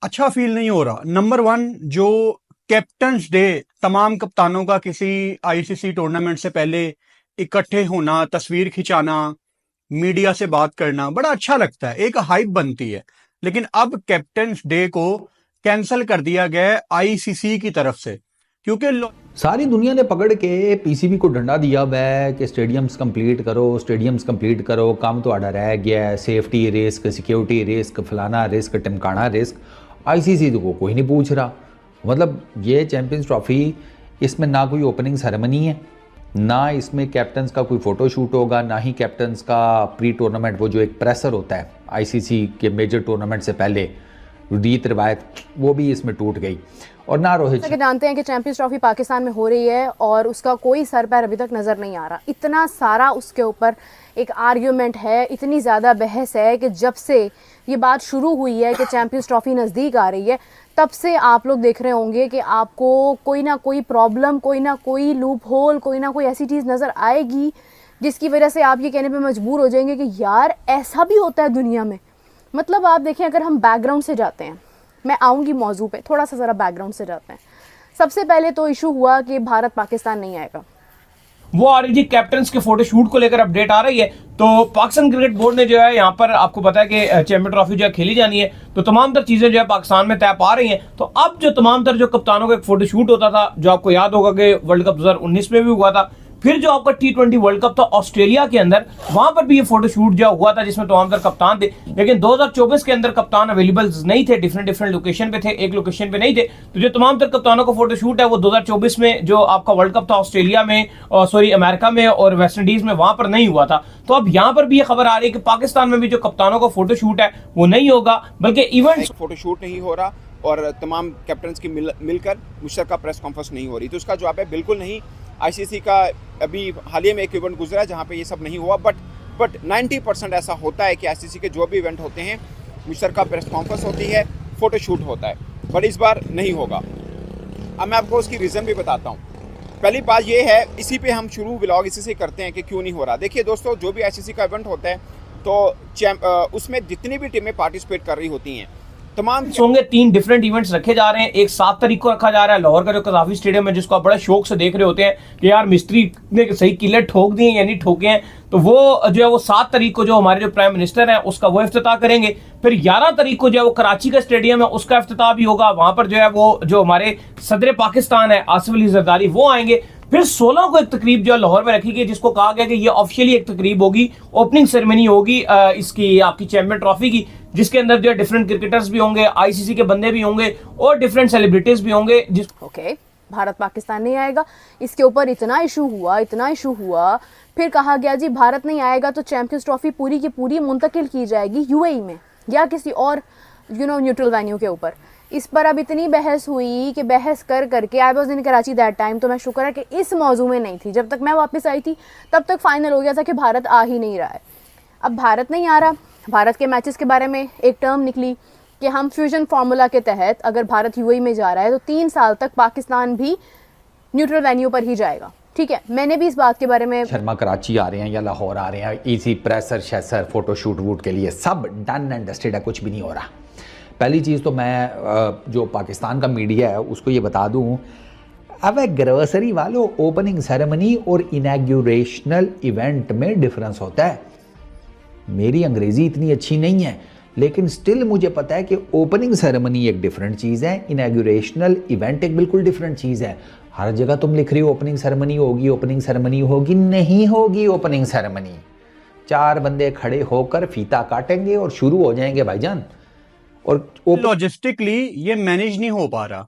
अच्छा फील नहीं हो रहा। नंबर वन, जो कैप्टन्स डे, तमाम कप्तानों का किसी आईसीसी टूर्नामेंट से पहले इकट्ठे होना, तस्वीर खिंचाना, मीडिया से बात करना बड़ा अच्छा लगता है, एक हाइप बनती है। लेकिन अब कैप्टन्स डे को कैंसिल कर दिया गया है आईसीसी की तरफ से, क्योंकि सारी दुनिया ने पकड़ के पीसीबी को डंडा दिया हुआ है कि स्टेडियम्स कंप्लीट करो, काम तो आड़ा रह गया है, सेफ्टी रिस्क, सिक्योरिटी रिस्क, फलाना रिस्क, टिमकाना रिस्क। आईसीसी को कोई नहीं पूछ रहा। मतलब ये चैंपियंस ट्रॉफी, इसमें ना कोई ओपनिंग सेरेमनी है, ना इसमें कैप्टन्स का कोई फ़ोटो शूट होगा, ना ही कैप्टन्स का प्री टूर्नामेंट वो जो एक प्रेसर होता है आईसीसी के मेजर टूर्नामेंट से पहले, रीत रिवायत वो भी इसमें टूट गई। और ना रोहित जानते हैं कि चैंपियंस ट्रॉफी पाकिस्तान में हो रही है और उसका कोई सर पैर अभी तक नज़र नहीं आ रहा। इतना सारा उसके ऊपर एक आर्ग्यूमेंट है, इतनी ज़्यादा बहस है कि जब से ये बात शुरू हुई है कि चैंपियंस ट्रॉफी नज़दीक आ रही है, तब से आप लोग देख रहे होंगे कि आपको कोई ना कोई प्रॉब्लम, कोई ना कोई लूप होल, कोई ना कोई ऐसी चीज़ नज़र आएगी जिसकी वजह से आप ये कहने पे मजबूर हो जाएंगे कि यार ऐसा भी होता है दुनिया में। मतलब आप देखें, अगर हम बैकग्राउंड से जाते हैं, मैं आऊँगी मौजू पे, थोड़ा सा ज़रा बैकग्राउंड से जाते हैं। सबसे पहले तो इशू हुआ कि भारत पाकिस्तान नहीं आएगा, वो आ रही थी कैप्टन्स के फोटो शूट को लेकर अपडेट आ रही है। तो पाकिस्तान क्रिकेट बोर्ड ने जो है यहाँ पर, आपको पता है कि चैंपियन ट्रॉफी जो है खेली जानी है, तो तमाम तर चीजें जो है पाकिस्तान में तय पा रही हैं। तो अब जो तमाम तर जो कप्तानों का एक फोटो शूट होता था, जो आपको याद होगा कि वर्ल्ड कप 2019 में भी हुआ था, फिर जो आपका T20 वर्ल्ड कप था ऑस्ट्रेलिया के अंदर, वहां पर भी ये फोटो शूट जो हुआ था जिसमें तमाम तर कप्तान थे। लेकिन 2024 के अंदर कप्तान अवेलेबल नहीं थे, डिफरेंट लोकेशन पे थे, एक लोकेशन पे नहीं थे। तो जो तमाम तर कप्तानों का फोटो शूट है वो 2024 में जो आपका वर्ल्ड कप था ऑस्ट्रेलिया में, सॉरी अमेरिका में और वेस्ट इंडीज में, वहां पर नहीं हुआ था। तो अब यहाँ पर भी ये खबर आ रही है कि पाकिस्तान में भी जो कप्तानों का फोटो शूट है वो नहीं होगा, बल्कि इवेंट फोटो शूट नहीं हो रहा और तमाम कैप्टन्स की मिलकर मुश्तरका प्रेस कॉन्फ्रेंस नहीं हो रही। तो उसका जवाब है बिल्कुल नहीं। आईसीसी का अभी हालिया में एक इवेंट गुजरा जहाँ पे ये सब नहीं हुआ, बट 90% ऐसा होता है कि आईसीसी के जो भी इवेंट होते हैं मुश्तरका प्रेस कॉन्फ्रेंस होती है, फ़ोटो शूट होता है, बट इस बार नहीं होगा। अब मैं आपको उसकी रीज़न भी बताता हूँ। पहली बात ये है, इसी पे हम शुरू व्लॉग इसी से करते हैं कि क्यों नहीं हो रहा। देखिए दोस्तों, जो भी आईसीसी का इवेंट होता है तो उसमें जितनी भी टीमें पार्टिसिपेट कर रही होती हैं, तमाम होंगे 3 डिफरेंट इवेंट्स रखे जा रहे हैं। एक 7 तारीख को रखा जा रहा है लाहौर का जो कज़ाफी स्टेडियम है, जिसको आप बड़ा शौक से देख रहे होते हैं कि यार मिस्त्री ने सही किले ठोक दिए या नहीं ठोके हैं। तो वो जो है वो 7 तारीख को जो हमारे जो प्राइम मिनिस्टर हैं उसका वो इफ्तिताह करेंगे। फिर 11 तारीख को जो है वो कराची का स्टेडियम है उसका इफ्तिताह भी होगा। वहां पर जो है वो जो हमारे सदर पाकिस्तान है आसिफ अली जरदारी वो आएंगे। फिर 16 को एक तकरीब जो लाहौर में रखी गई, जिसको कहा गया कि ये ऑफिशियली एक तकरीब होगी, ओपनिंग सेरेमनी होगी इसकी आपकी चैंपियन ट्रॉफी की, जिसके अंदर जो है डिफरेंट क्रिकेटर्स भी होंगे, आईसीसी के बंदे भी होंगे और डिफरेंट सेलिब्रिटीज भी होंगे। ओके, भारत पाकिस्तान नहीं आएगा, इसके ऊपर इतना इशू हुआ, फिर कहा गया जी भारत नहीं आएगा तो चैंपियंस ट्रॉफी पूरी की पूरी मुंतकिल की जाएगी यूएई में या किसी और न्यूट्रल वेन्यू के ऊपर। इस पर अब इतनी बहस हुई कि बहस कर करके, I was in Karachi that time, तो मैं शुक्र है कि इस मौजू में नहीं थी। जब तक मैं वापस आई थी तब तक फाइनल हो गया था कि भारत आ ही नहीं रहा है। अब भारत नहीं आ रहा, भारत के मैचेस के बारे में एक टर्म निकली कि हम फ्यूजन फार्मूला के तहत अगर भारत यूएई में जा रहा है तो 3 साल तक पाकिस्तान भी न्यूट्रल वेन्यू पर ही जाएगा। ठीक है, मैंने भी इस बात के बारे में, शर्मा कराची आ रहे हैं या लाहौर आ रहे हैं, इसी प्रेसर शेसर फोटो शूट वूट के लिए सब डन एंड डस्टेड है, कुछ भी नहीं हो रहा। पहली चीज़ तो मैं जो पाकिस्तान का मीडिया है उसको ये बता दूं, अब ग्रोसरी वालों, ओपनिंग सेरेमनी और इनॉग्रेशनल इवेंट में डिफरेंस होता है। मेरी अंग्रेज़ी इतनी अच्छी नहीं है, लेकिन स्टिल मुझे पता है कि ओपनिंग सेरेमनी एक डिफरेंट चीज़ है, इनॉग्रेशनल इवेंट एक बिल्कुल डिफरेंट चीज़ है। हर जगह तुम लिख रही हो ओपनिंग सेरेमनी होगी, नहीं होगी ओपनिंग सेरेमनी। 4 बंदे खड़े होकर फीता काटेंगे और शुरू हो जाएंगे भाईजान। और लॉजिस्टिकली ये मैनेज नहीं हो पा रहा।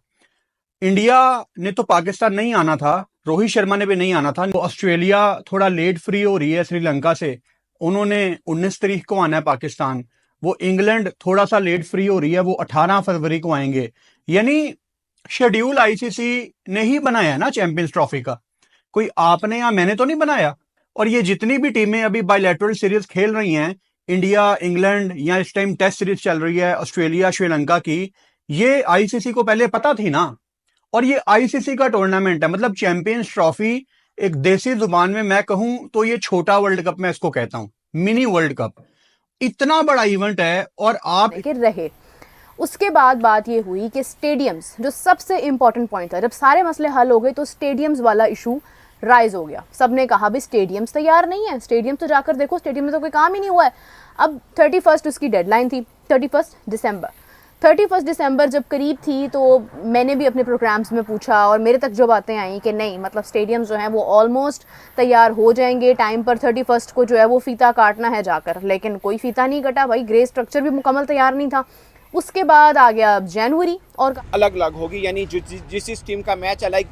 इंडिया ने तो पाकिस्तान नहीं आना था, रोहित शर्मा ने भी नहीं आना था। तो ऑस्ट्रेलिया थोड़ा लेट फ्री हो रही है श्रीलंका से, उन्होंने 19 तारीख को आना है पाकिस्तान। वो इंग्लैंड थोड़ा सा लेट फ्री हो रही है, वो 18 फरवरी को आएंगे। यानी शेड्यूल आईसीसी ने ही बनाया ना चैंपियंस ट्रॉफी का, कोई आपने या मैंने तो नहीं बनाया। और ये जितनी भी टीमें अभी बायलैटरल सीरीज खेल रही हैं, इंडिया, इंग्लैंड, या इस टाइम टेस्ट सीरीज चल रही है ऑस्ट्रेलिया श्रीलंका की, ये आईसीसी को पहले पता थी ना। और ये आईसीसी का टूर्नामेंट है, मतलब चैंपियंस ट्रॉफी एक देसी जुबान में मैं कहूं तो ये छोटा वर्ल्ड कप मैं इसको कहता हूं, मिनी वर्ल्ड कप। इतना बड़ा इवेंट है और आप रहे उसके बाद बात ये हुई कि स्टेडियम्स, जो सबसे इंपॉर्टेंट पॉइंट था, जब सारे मसले हल हो गए तो स्टेडियम्स वाला इशू राइज हो गया। सबने कहा भी स्टेडियम्स तैयार नहीं है, स्टेडियम तो जाकर देखो, स्टेडियम में तो कोई काम ही नहीं हुआ है। अब 31 उसकी डेडलाइन थी, 31 दिसंबर। 31 दिसंबर जब करीब थी तो मैंने भी अपने प्रोग्राम्स में पूछा और मेरे तक जो बातें आई कि नहीं, मतलब स्टेडियम जो हैं वो ऑलमोस्ट तैयार हो जाएंगे टाइम पर, 31 को जो है वो फीता काटना है जाकर, लेकिन कोई फीता नहीं कटा भाई, ग्रे स्ट्रक्चर भी मुकम्मल तैयार नहीं था। उसके बाद आ गया जनवरी और अलग अलग होगी, यानी जिस टीम का मैच है, लाइक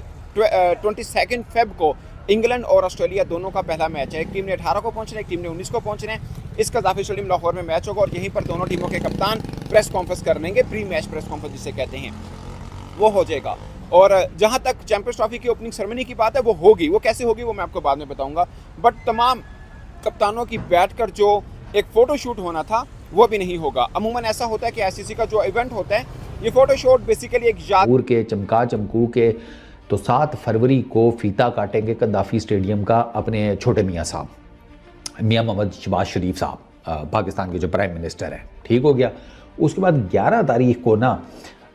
22 फेब को इंग्लैंड और ऑस्ट्रेलिया दोनों का पहला मैच है। एक टीम ने 18 को पहुंचना है, एक टीम ने 19 को पहुंचना है। इस कज़ाफ़ी स्टेडियम लाहौर में मैच होगा और यहीं पर दोनों टीमों के कप्तान प्रेस कॉन्फ्रेंस करेंगे, प्री मैच प्रेस कॉन्फ्रेंस जिसे कहते हैं, वो हो जाएगा। और जहां तक चैंपियंस ट्रॉफी की ओपनिंग सेरेमनी की बात है, वो होगी, वो कैसे होगी वो मैं आपको बाद में बताऊंगा। बट तमाम कप्तानों की बैठकर जो एक फ़ोटो शूट होना था वो भी नहीं होगा। अमूमन ऐसा होता है कि आईसीसी का जो इवेंट होता है, ये फ़ोटो शूट बेसिकली एक याद के चमका चमकू के, तो 7 फरवरी को फीता काटेंगे कद्दाफ़ी स्टेडियम का अपने छोटे मियाँ साहब, मियाँ मोहम्मद शहबाज शरीफ साहब, पाकिस्तान के जो प्राइम मिनिस्टर हैं। ठीक हो गया। उसके बाद 11 तारीख को ना,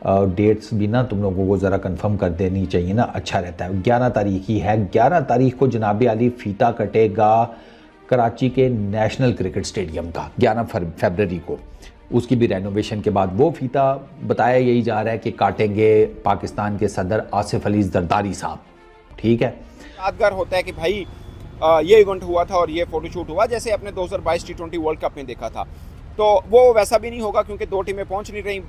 डेट्स भी ना तुम लोगों को ज़रा कंफर्म कर देनी चाहिए ना, अच्छा रहता है। 11 तारीख ही है, 11 तारीख को जनाब आली फीता कटेगा कराची के नेशनल क्रिकेट स्टेडियम का, 11 फरवरी को। उसकी भी रेनोवेशन के बाद वो फीता बताया यही जा रहा है कि काटेंगे पाकिस्तान के सदर आसिफ अली जरदारी साहब। ठीक है, यादगार होता है कि भाई ये इवेंट हुआ था और ये फोटोशूट हुआ, जैसे अपने 2022 T20 वर्ल्ड कप में देखा था। तो वो वैसा भी नहीं होगा क्योंकि 2 टीमें पहुंच नहीं रही।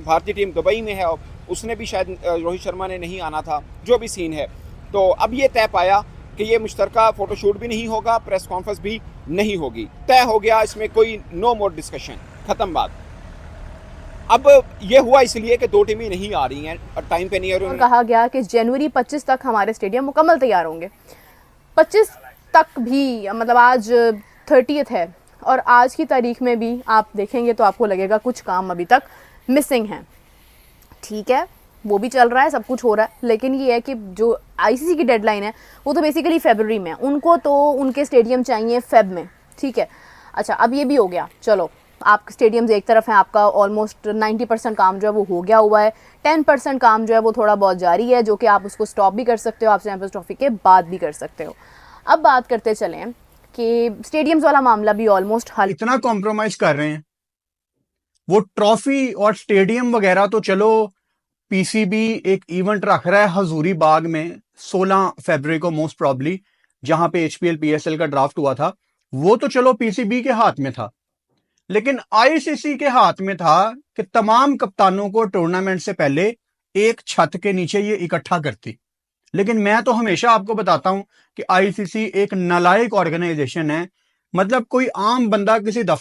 भारतीय टीम दुबई में है और उसने भी शायद रोहित शर्मा ने नहीं आना था, जो भी सीन है। तो अब ये तय पाया कि ये मुश्तरका फोटोशूट भी नहीं होगा, प्रेस कॉन्फ्रेंस भी नहीं होगी, तय हो गया। इसमें कोई नो मोर डिस्कशन, खत्म बात। अब ये हुआ इसलिए कि 2 टीमें नहीं आ रही हैं और टाइम पे नहीं आ रही हैं। कहा गया कि जनवरी 25 तक हमारे स्टेडियम मुकम्मल तैयार होंगे। 25 तक भी, मतलब आज 30th है और आज की तारीख में भी आप देखेंगे तो आपको लगेगा कुछ काम अभी तक मिसिंग है। ठीक है, वो भी चल रहा है, सब कुछ हो रहा है, लेकिन ये है कि जो आईसीसी की डेडलाइन है वो तो बेसिकली फरवरी में, उनको तो उनके स्टेडियम चाहिए फेब में। ठीक है, अच्छा अब ये भी हो गया, चलो आप स्टेडियम्स एक तरफ हैं, आपका ऑलमोस्ट 90% काम जो है वो हो गया हुआ है, 10% काम जो है वो थोड़ा बहुत जारी है, जो कि आप उसको स्टॉप भी कर सकते हो, आप चैंपियंस ट्रॉफी के बाद भी कर सकते हो। अब बात करते चलें कि स्टेडियम्स वाला मामला भी ऑलमोस्ट हल। इतना कॉम्प्रोमाइज कर रहे हैं, वो ट्रॉफी और स्टेडियम वगैरह तो चलो, पीसीबी एक इवेंट रख रहा है हजूरी बाग में 16 फरवरी को मोस्ट प्रॉब्ली, जहां पे एचपीएल पीएसएल का ड्राफ्ट हुआ था। वो तो चलो पीसीबी के हाथ में था, लेकिन आईसीसी के हाथ में था कि तमाम कप्तानों को टूर्नामेंट से पहले एक छत के नीचे ये इकट्ठा करती। लेकिन मैं तो हमेशा आपको बताता हूं कि आईसीसी एक नालायक ऑर्गेनाइजेशन है। मतलब कोई आम बंदा किसी दफ्तर